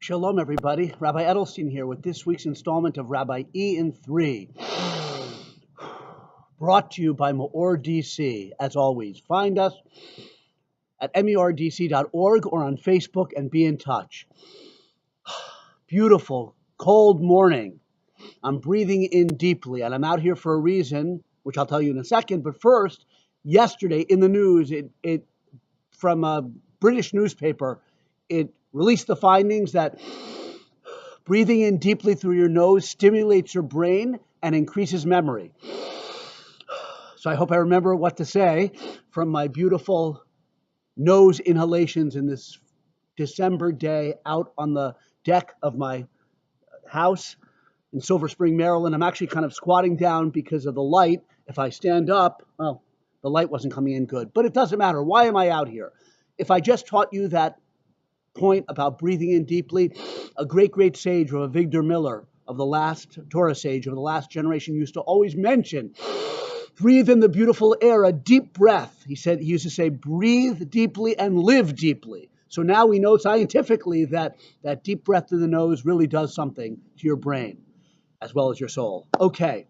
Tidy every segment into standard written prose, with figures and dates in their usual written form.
Shalom, everybody. Rabbi Edelstein here with this week's installment of Rabbi E in 3. Brought to you by MEOR DC. As always, find us at MEORDC.org or on Facebook and be in touch. Beautiful, cold morning. I'm breathing in deeply, and I'm out here for a reason, which I'll tell you in a second. But first, yesterday in the news, it from a British newspaper, it released the findings that breathing in deeply through your nose stimulates your brain and increases memory. So I hope I remember what to say from my beautiful nose inhalations in this December day out on the deck of my house in Silver Spring, Maryland. I'm actually kind of squatting down because of the light. If I stand up, well, the light wasn't coming in good, but it doesn't matter. Why am I out here? If I just taught you that point about breathing in deeply, a great sage, Victor Miller of the last Torah sage of the last generation, used to always mention, breathe in the beautiful air, a deep breath. He used to say, breathe deeply and live deeply. So now we know scientifically that that deep breath through the nose really does something to your brain as well as your soul. Okay,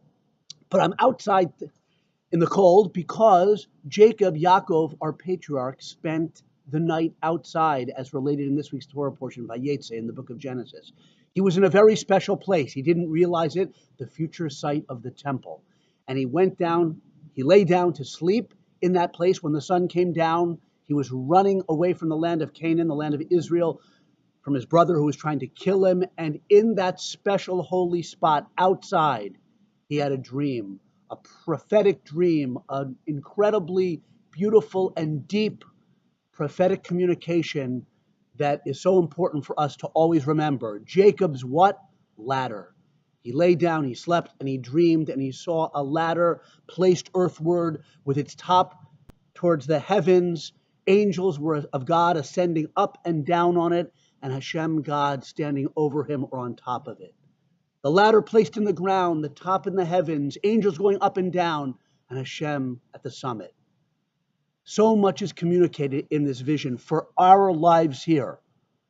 but I'm outside in the cold because Jacob, Yaakov, our patriarch, spent the night outside, as related in this week's Torah portion, Vayetzei, in the book of Genesis. He was in a very special place. He didn't realize it, the future site of the temple. And he lay down to sleep in that place. When the sun came down, he was running away from the land of Canaan, the land of Israel, from his brother who was trying to kill him. And in that special holy spot outside, he had a dream, a prophetic dream, an incredibly beautiful and deep prophetic communication that is so important for us to always remember. Jacob's what? Ladder. He lay down, he slept, and he dreamed, and he saw a ladder placed earthward with its top towards the heavens. Angels were of God ascending up and down on it, and Hashem, God, standing over him or on top of it. The ladder placed in the ground, the top in the heavens, angels going up and down, and Hashem at the summit. So much is communicated in this vision for our lives here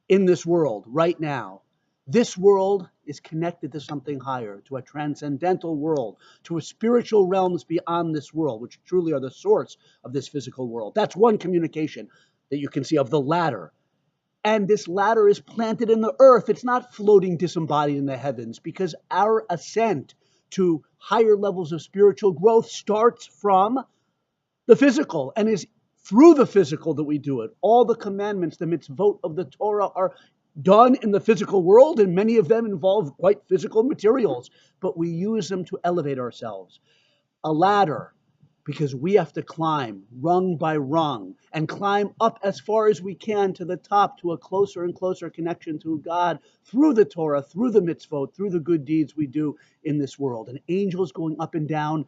in this world right now. This world is connected to something higher, to a transcendental world, to a spiritual realms beyond this world, which truly are the source of this physical world. That's one communication that you can see of the ladder. And this ladder is planted in the earth. It's not floating disembodied in the heavens, because our ascent to higher levels of spiritual growth starts from the physical, and is through the physical that we do it. All the commandments, the mitzvot of the Torah, are done in the physical world, and many of them involve quite physical materials, but we use them to elevate ourselves. A ladder, because we have to climb rung by rung and climb up as far as we can to the top, to a closer and closer connection to God through the Torah, through the mitzvot, through the good deeds we do in this world. And angels going up and down,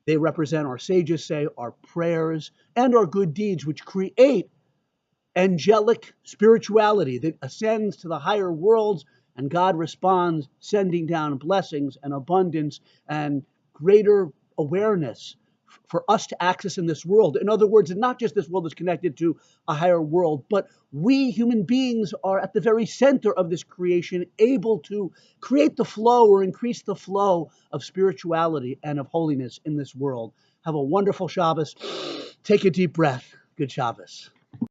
they represent, our sages say, our prayers and our good deeds, which create angelic spirituality that ascends to the higher worlds, and God responds, sending down blessings and abundance and greater awareness for us to access in this world. In other words, not just this world is connected to a higher world, but we human beings are at the very center of this creation, able to create the flow or increase the flow of spirituality and of holiness in this world. Have a wonderful Shabbos. Take a deep breath. Good Shabbos.